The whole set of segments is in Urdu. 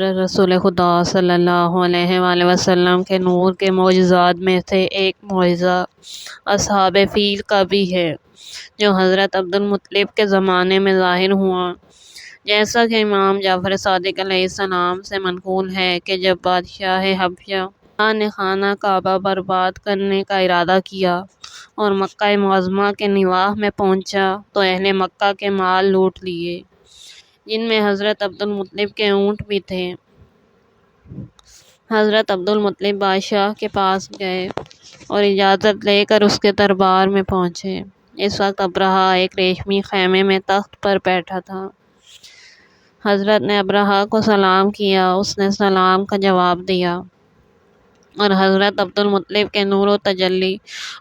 رسول خدا صلی اللہ علیہ وآلہ وسلم کے نور کے معجزات میں سے ایک معجزہ اصحاب فیل کا بھی ہے، جو حضرت عبدالمطلب کے زمانے میں ظاہر ہوا۔ جیسا کہ امام جعفر صادق علیہ السلام سے منقول ہے کہ جب بادشاہ حبشہ نے خانہ کعبہ برباد کرنے کا ارادہ کیا اور مکہ معظمہ کے نواح میں پہنچا تو اہل مکہ کے مال لوٹ لیے، جن میں حضرت عبدالمطلب کے اونٹ بھی تھے۔ حضرت عبدالمطلب بادشاہ کے پاس گئے اور اجازت لے کر اس کے دربار میں پہنچے۔ اس وقت ابرہہ ایک ریشمی خیمے میں تخت پر بیٹھا تھا۔ حضرت نے ابرہہ کو سلام کیا، اس نے سلام کا جواب دیا اور حضرت عبدالمطلب کے نور و تجلی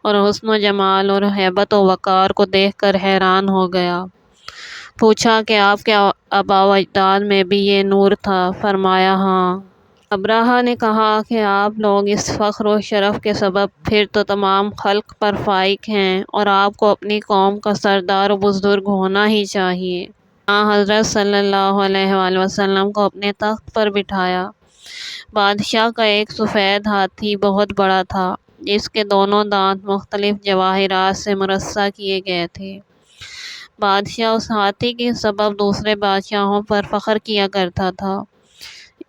اور حسن و جمال اور ہیبت و وقار کو دیکھ کر حیران ہو گیا۔ پوچھا کہ آپ کے آباء و اجداد میں بھی یہ نور تھا؟ فرمایا ہاں۔ ابرہہ نے کہا کہ آپ لوگ اس فخر و شرف کے سبب پھر تو تمام خلق پر فائق ہیں اور آپ کو اپنی قوم کا سردار و بزرگ ہونا ہی چاہیے۔ حضرت صلی اللہ علیہ وآلہ وسلم کو اپنے تخت پر بٹھایا۔ بادشاہ کا ایک سفید ہاتھی بہت بڑا تھا، جس کے دونوں دانت مختلف جواہرات سے مرصع کیے گئے تھے۔ بادشاہ اس ہاتھی کے سبب دوسرے بادشاہوں پر فخر کیا کرتا تھا۔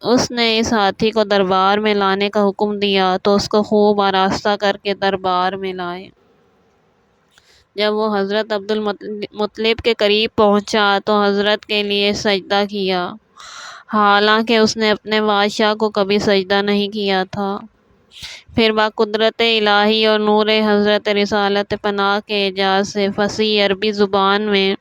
اس نے اس ہاتھی کو دربار میں لانے کا حکم دیا تو اس کو خوب آراستہ کر کے دربار میں لائے۔ جب وہ حضرت عبدالمطلب کے قریب پہنچا تو حضرت کے لیے سجدہ کیا، حالانکہ اس نے اپنے بادشاہ کو کبھی سجدہ نہیں کیا تھا۔ پھر بقدرت الہی اور نور حضرت رسالت پناہ کے اعجاز سے فصیح عربی زبان میں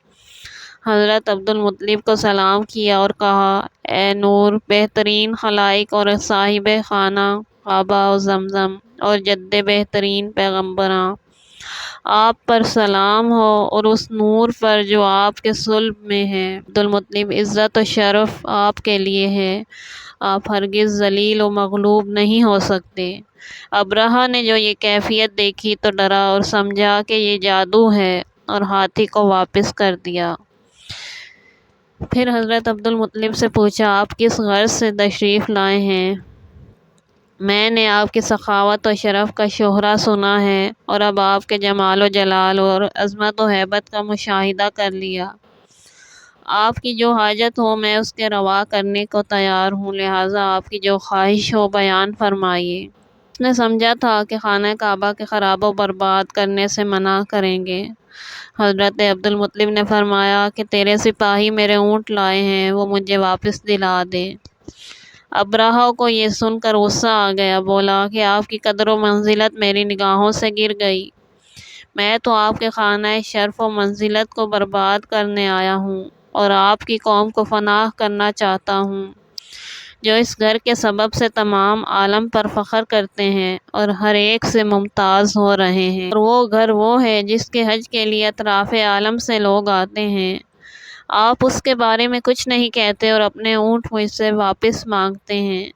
حضرت عبدالمطلب کو سلام کیا اور کہا: اے نور، بہترین خلائق اور صاحب خانہ کعبہ و زمزم اور جد بہترین پیغمبراں، آپ پر سلام ہو اور اس نور پر جو آپ کے صلب میں ہے۔ عبدالمطلب، عزت و شرف آپ کے لیے ہے، آپ ہرگز ذلیل و مغلوب نہیں ہو سکتے۔ ابرہہ نے جو یہ کیفیت دیکھی تو ڈرا اور سمجھا کہ یہ جادو ہے اور ہاتھی کو واپس کر دیا۔ پھر حضرت عبدالمطلب سے پوچھا: آپ کس غرض سے تشریف لائے ہیں؟ میں نے آپ کی سخاوت و شرف کا شہرہ سنا ہے اور اب آپ کے جمال و جلال اور عظمت و ہیبت کا مشاہدہ کر لیا۔ آپ کی جو حاجت ہو میں اس کے روا کرنے کو تیار ہوں، لہٰذا آپ کی جو خواہش ہو بیان فرمائیے۔ اس نے سمجھا تھا کہ خانہ کعبہ کے خراب و برباد کرنے سے منع کریں گے۔ حضرت عبدالمطلب نے فرمایا کہ تیرے سپاہی میرے اونٹ لائے ہیں، وہ مجھے واپس دلا دے۔ ابرہہ کو یہ سن کر غصہ آ گیا، بولا کہ آپ کی قدر و منزلت میری نگاہوں سے گر گئی۔ میں تو آپ کے خانہ شرف و منزلت کو برباد کرنے آیا ہوں اور آپ کی قوم کو فنا کرنا چاہتا ہوں، جو اس گھر کے سبب سے تمام عالم پر فخر کرتے ہیں اور ہر ایک سے ممتاز ہو رہے ہیں، اور وہ گھر وہ ہے جس کے حج کے لیے اطراف عالم سے لوگ آتے ہیں۔ آپ اس کے بارے میں کچھ نہیں کہتے اور اپنے اونٹ مجھ سے واپس مانگتے ہیں۔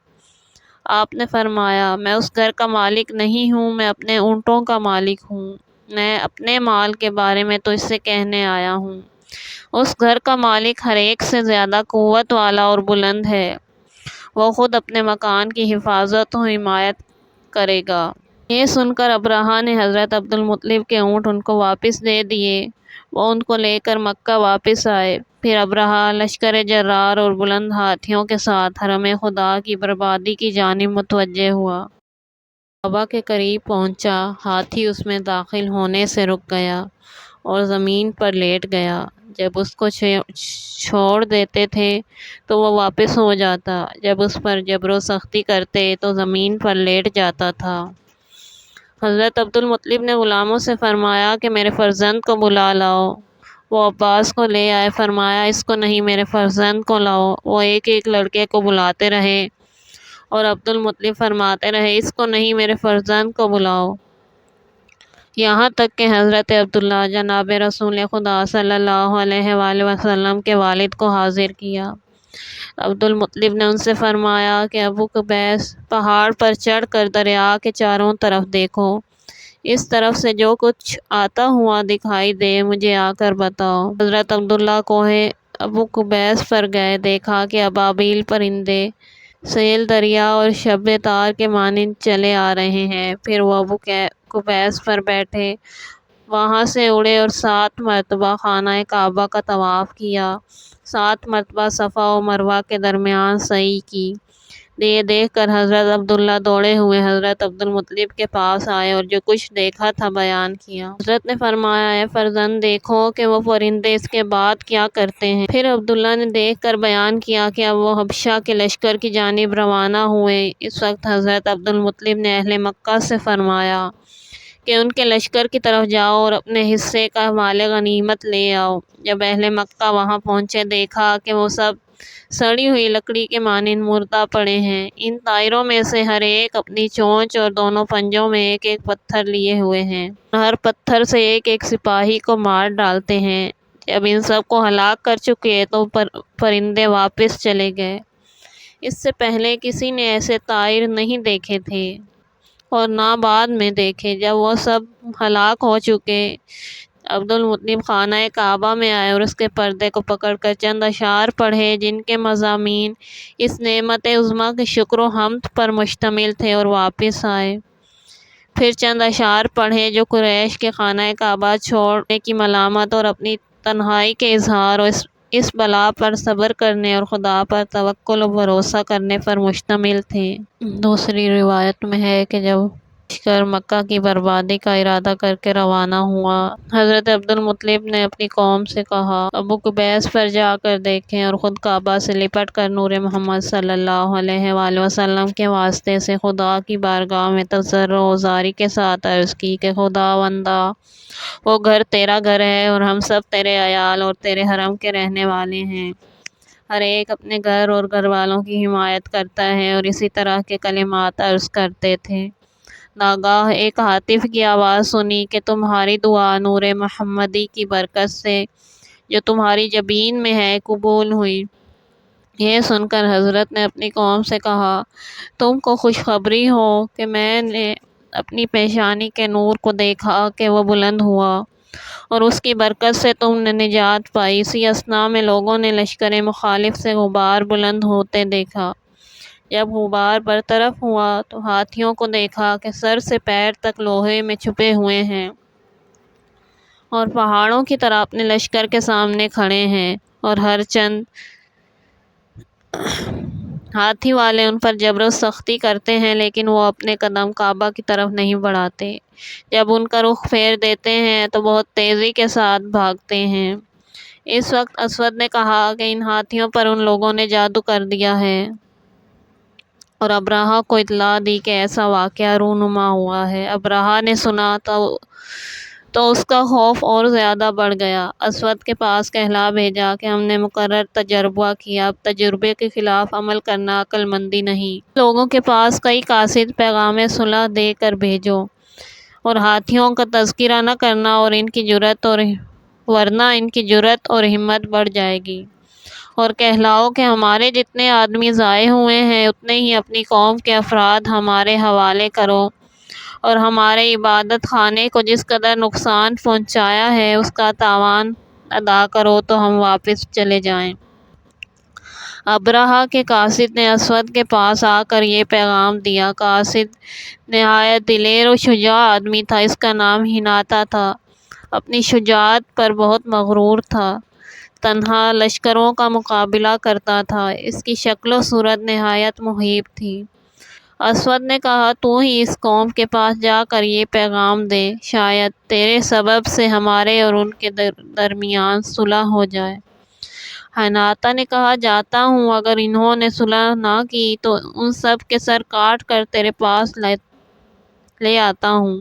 آپ نے فرمایا: میں اس گھر کا مالک نہیں ہوں، میں اپنے اونٹوں کا مالک ہوں۔ میں اپنے مال کے بارے میں تو اس سے کہنے آیا ہوں۔ اس گھر کا مالک ہر ایک سے زیادہ قوت والا اور بلند ہے، وہ خود اپنے مکان کی حفاظت و حمایت کرے گا۔ یہ سن کر ابرہہ نے حضرت عبدالمطلب کے اونٹ ان کو واپس دے دیے۔ وہ ان کو لے کر مکہ واپس آئے۔ پھر ابرہہ لشکر جرار اور بلند ہاتھیوں کے ساتھ حرم خدا کی بربادی کی جانب متوجہ ہوا۔ کعبہ کے قریب پہنچا، ہاتھی اس میں داخل ہونے سے رک گیا اور زمین پر لیٹ گیا۔ جب اس کو چھوڑ دیتے تھے تو وہ واپس ہو جاتا، جب اس پر جبر و سختی کرتے تو زمین پر لیٹ جاتا تھا۔ حضرت عبدالمطلب نے غلاموں سے فرمایا کہ میرے فرزند کو بلا لاؤ۔ وہ عباس کو لے آئے، فرمایا: اس کو نہیں، میرے فرزند کو لاؤ۔ وہ ایک ایک لڑکے کو بلاتے رہے اور عبدالمطلب فرماتے رہے: اس کو نہیں، میرے فرزند کو بلاؤ، یہاں تک کہ حضرت عبداللہ جناب رسول خدا صلی اللہ علیہ وآلہ وسلم کے والد کو حاضر کیا۔ عبدالمطلب نے ان سے فرمایا کہ ابو قبیس، پہاڑ پر چڑھ کر دریا کے چاروں طرف دیکھو، اس طرف سے جو کچھ آتا ہوا دکھائی دے مجھے آ کر بتاؤ۔ حضرت عبداللہ کوہ ابو قبیس پر گئے، دیکھا کہ ابابیل پرندے سیل دریا اور شب تار کے مانند چلے آ رہے ہیں۔ پھر وہ ابو قبیس پر بیٹھے، وہاں سے اڑے اور 7 مرتبہ خانہ کعبہ کا طواف کیا، 7 مرتبہ صفا و مروہ کے درمیان سعی کی۔ یہ دیکھ کر حضرت عبداللہ دوڑے ہوئے حضرت عبدالمطلب کے پاس آئے اور جو کچھ دیکھا تھا بیان کیا۔ حضرت نے فرمایا، اے فرزند، دیکھو کہ وہ پرندے اس کے بعد کیا کرتے ہیں۔ پھر عبداللہ نے دیکھ کر بیان کیا کہ اب وہ حبشہ کے لشکر کی جانب روانہ ہوئے۔ اس وقت حضرت عبدالمطلب نے اہل مکہ سے فرمایا کہ ان کے لشکر کی طرف جاؤ اور اپنے حصے کا مال غنیمت لے آؤ۔ جب اہل مکہ وہاں پہنچے، دیکھا کہ وہ سب سڑی ہوئی لکڑی کے مانند مردہ پڑے ہیں۔ ان طائروں میں سے ہر ایک اپنی چونچ اور دونوں پنجوں میں ایک ایک پتھر لیے ہوئے ہیں۔ ہر پتھر سے ایک ایک سپاہی کو مار ڈالتے ہیں۔ جب ان سب کو ہلاک کر چکے تو پرندے واپس چلے گئے۔ اس سے پہلے کسی نے ایسے طائر نہیں دیکھے تھے اور نہ بعد میں دیکھے۔ جب وہ سب ہلاک ہو چکے، عبدالمطلب خانہ کعبہ میں آئے اور اس کے پردے کو پکڑ کر چند اشعار پڑھے جن کے مضامین اس نعمت عظمیٰ کے شکر و حمد پر مشتمل تھے، اور واپس آئے۔ پھر چند اشعار پڑھے جو قریش کے خانہ کعبہ چھوڑنے کی ملامت اور اپنی تنہائی کے اظہار اور اس بلا پر صبر کرنے اور خدا پر توکل و بھروسہ کرنے پر مشتمل تھے۔ دوسری روایت میں ہے کہ جب لشکر مکہ کی بربادی کا ارادہ کر کے روانہ ہوا، حضرت عبدالمطلب نے اپنی قوم سے کہا، ابو قبیس پر جا کر دیکھیں اور خود کعبہ سے لپٹ کر نور محمد صلی اللہ علیہ وآلہ وسلم کے واسطے سے خدا کی بارگاہ میں تضرع و زاری کے ساتھ عرض کی کہ خداوندا، وہ گھر تیرا گھر ہے اور ہم سب تیرے عیال اور تیرے حرم کے رہنے والے ہیں۔ ہر ایک اپنے گھر اور گھر والوں کی حمایت کرتا ہے، اور اسی طرح کے کلمات عرض کرتے تھے۔ ناگاہ ایک ہاتف کی آواز سنی کہ تمہاری دعا نور محمدی کی برکت سے جو تمہاری جبین میں ہے قبول ہوئی۔ یہ سن کر حضرت نے اپنی قوم سے کہا، تم کو خوشخبری ہو کہ میں نے اپنی پیشانی کے نور کو دیکھا کہ وہ بلند ہوا، اور اس کی برکت سے تم نے نجات پائی۔ اسی اثناء میں لوگوں نے لشکر مخالف سے غبار بلند ہوتے دیکھا۔ جب غبار برطرف ہوا تو ہاتھیوں کو دیکھا کہ سر سے پیر تک لوہے میں چھپے ہوئے ہیں اور پہاڑوں کی طرح اپنے لشکر کے سامنے کھڑے ہیں، اور ہر چند ہاتھی والے ان پر جبر و سختی کرتے ہیں، لیکن وہ اپنے قدم کعبہ کی طرف نہیں بڑھاتے۔ جب ان کا رخ پھیر دیتے ہیں تو بہت تیزی کے ساتھ بھاگتے ہیں۔ اس وقت اسود نے کہا کہ ان ہاتھیوں پر ان لوگوں نے جادو کر دیا ہے، اور ابرہہ کو اطلاع دی کہ ایسا واقعہ رونما ہوا ہے۔ ابرہہ نے سنا تو اس کا خوف اور زیادہ بڑھ گیا۔ اسود کے پاس کہلا بھیجا کہ ہم نے مکرر تجربہ کیا، اب تجربے کے خلاف عمل کرنا عقل مندی نہیں۔ لوگوں کے پاس کئی قاصد پیغام صلح دے کر بھیجو، اور ہاتھیوں کا تذکرہ نہ کرنا، ورنہ ان کی جرأت اور ہمت بڑھ جائے گی۔ اور کہلاؤ کہ ہمارے جتنے آدمی ضائع ہوئے ہیں اتنے ہی اپنی قوم کے افراد ہمارے حوالے کرو، اور ہمارے عبادت خانے کو جس قدر نقصان پہنچایا ہے اس کا تاوان ادا کرو تو ہم واپس چلے جائیں۔ ابرہہ کے قاصد نے اسود کے پاس آ کر یہ پیغام دیا۔ قاصد نہایت دلیر و شجاع آدمی تھا، اس کا نام ہناتا تھا، اپنی شجاعت پر بہت مغرور تھا، تنہا لشکروں کا مقابلہ کرتا تھا، اس کی شکل و صورت نہایت مہیب تھی۔ اسود نے کہا، تو ہی اس قوم کے پاس جا کر یہ پیغام دے، شاید تیرے سبب سے ہمارے اور ان کے درمیان صلح ہو جائے۔ ہناتا نے کہا، جاتا ہوں، اگر انہوں نے صلح نہ کی تو ان سب کے سر کاٹ کر تیرے پاس لے آتا ہوں۔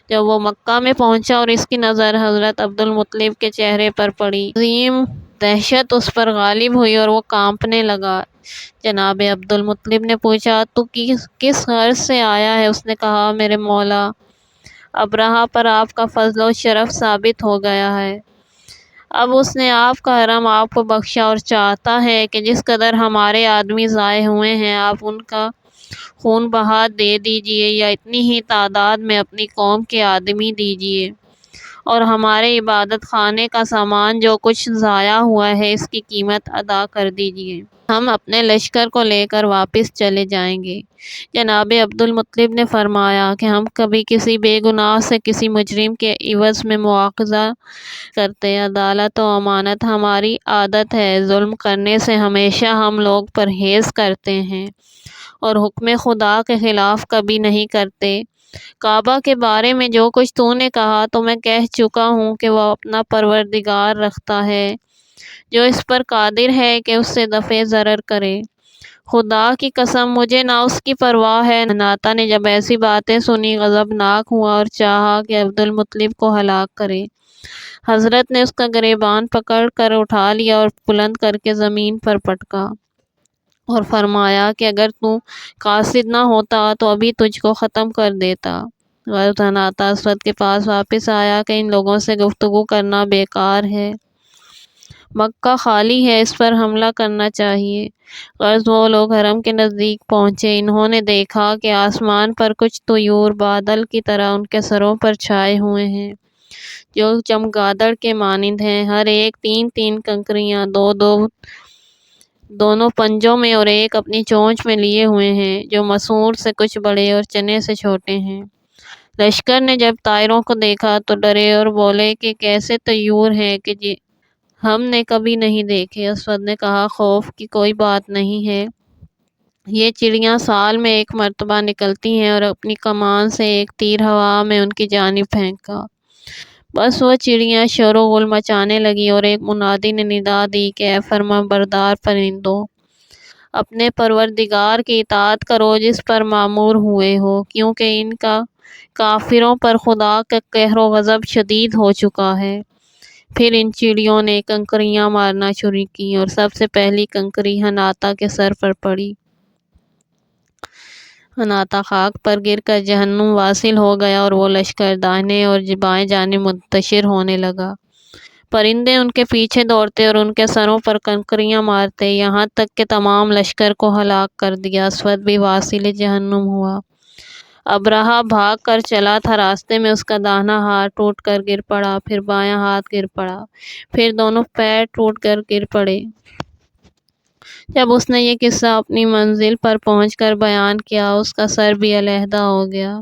جب وہ مکہ میں پہنچا اور اس کی نظر حضرت عبدالمطلب کے چہرے پر پڑی، عظیم دہشت اس پر غالب ہوئی اور وہ کانپنے لگا۔ جناب عبدالمطلب نے پوچھا، تو کس غرض سے آیا ہے؟ اس نے کہا، میرے مولا ابرہہ پر آپ کا فضل و شرف ثابت ہو گیا ہے، اب اس نے آپ کا حرم آپ کو بخشا اور چاہتا ہے کہ جس قدر ہمارے آدمی ضائع ہوئے ہیں آپ ان کا خون بہا دے دیجئے، یا اتنی ہی تعداد میں اپنی قوم کے آدمی دیجئے، اور ہمارے عبادت خانے کا سامان جو کچھ ضائع ہوا ہے اس کی قیمت ادا کر دیجئے۔ ہم اپنے لشکر کو لے کر واپس چلے جائیں گے۔ جناب عبد المطلب نے فرمایا کہ ہم کبھی کسی بے گناہ سے کسی مجرم کے عوض میں مواخذہ کرتے۔ عدالت و امانت ہماری عادت ہے، ظلم کرنے سے ہمیشہ ہم لوگ پرہیز کرتے ہیں اور حکم خدا کے خلاف کبھی نہیں کرتے۔ کعبہ کے بارے میں جو کچھ تو نے کہا تو میں کہہ چکا ہوں کہ وہ اپنا پروردگار رکھتا ہے جو اس پر قادر ہے کہ اس سے دفع ضرر کرے۔ خدا کی قسم مجھے نہ اس کی پرواہ ہے۔ حناطہ نے جب ایسی باتیں سنی غضبناک ہوا اور چاہا کہ عبد المطلب کو ہلاک کرے۔ حضرت نے اس کا گریبان پکڑ کر اٹھا لیا اور بلند کر کے زمین پر پٹکا اور فرمایا کہ اگر تو قاصد نہ ہوتا تو ابھی تجھ کو ختم کر دیتا۔ غرض حناطہ اسود کے پاس واپس آیا کہ ان لوگوں سے گفتگو کرنا بیکار ہے، مکہ خالی ہے، اس پر حملہ کرنا چاہیے۔ غرض وہ لوگ حرم کے نزدیک پہنچے۔ انہوں نے دیکھا کہ آسمان پر کچھ طیور بادل کی طرح ان کے سروں پر چھائے ہوئے ہیں جو چمگادڑ کے مانند ہیں، ہر ایک 3 کنکریاں، دونوں پنجوں میں اور ایک اپنی چونچ میں لیے ہوئے ہیں، جو مسور سے کچھ بڑے اور چنے سے چھوٹے ہیں۔ لشکر نے جب طائروں کو دیکھا تو ڈرے اور بولے کہ کیسے طیور ہیں کہ ہم نے کبھی نہیں دیکھے۔ اسود نے کہا خوف کی کوئی بات نہیں ہے، یہ چڑیاں سال میں ایک مرتبہ نکلتی ہیں اور اپنی کمان سے ایک تیر ہوا میں ان کی جانب پھینکا۔ بس وہ چڑیاں شور و غل مچانے لگی اور ایک منادی نے ندا دی کہ اے فرما بردار پرندوں، اپنے پروردگار کی اطاعت کرو جس پر مامور ہوئے ہو، کیونکہ ان کا کافروں پر خدا کا قہر و غضب شدید ہو چکا ہے۔ پھر ان چڑیوں نے کنکریاں مارنا شروع کی اور سب سے پہلی کنکری حناطہ کے سر پر پڑی۔ حناطہ خاک پر گر کر جہنم واصل ہو گیا اور وہ لشکر داہنے اور بائیں جانب منتشر ہونے لگا۔ پرندے ان کے پیچھے دوڑتے اور ان کے سروں پر کنکریاں مارتے یہاں تک کہ تمام لشکر کو ہلاک کر دیا۔ اسود بھی واصل جہنم ہوا۔ ابرہہ بھاگ کر چلا تھا، راستے میں اس کا داہنا ہاتھ ٹوٹ کر گر پڑا، پھر بایاں ہاتھ گر پڑا، پھر دونوں پیر ٹوٹ کر گر پڑے۔ جب اس نے یہ قصہ اپنی منزل پر پہنچ کر بیان کیا، اس کا سر بھی علیحدہ ہو گیا۔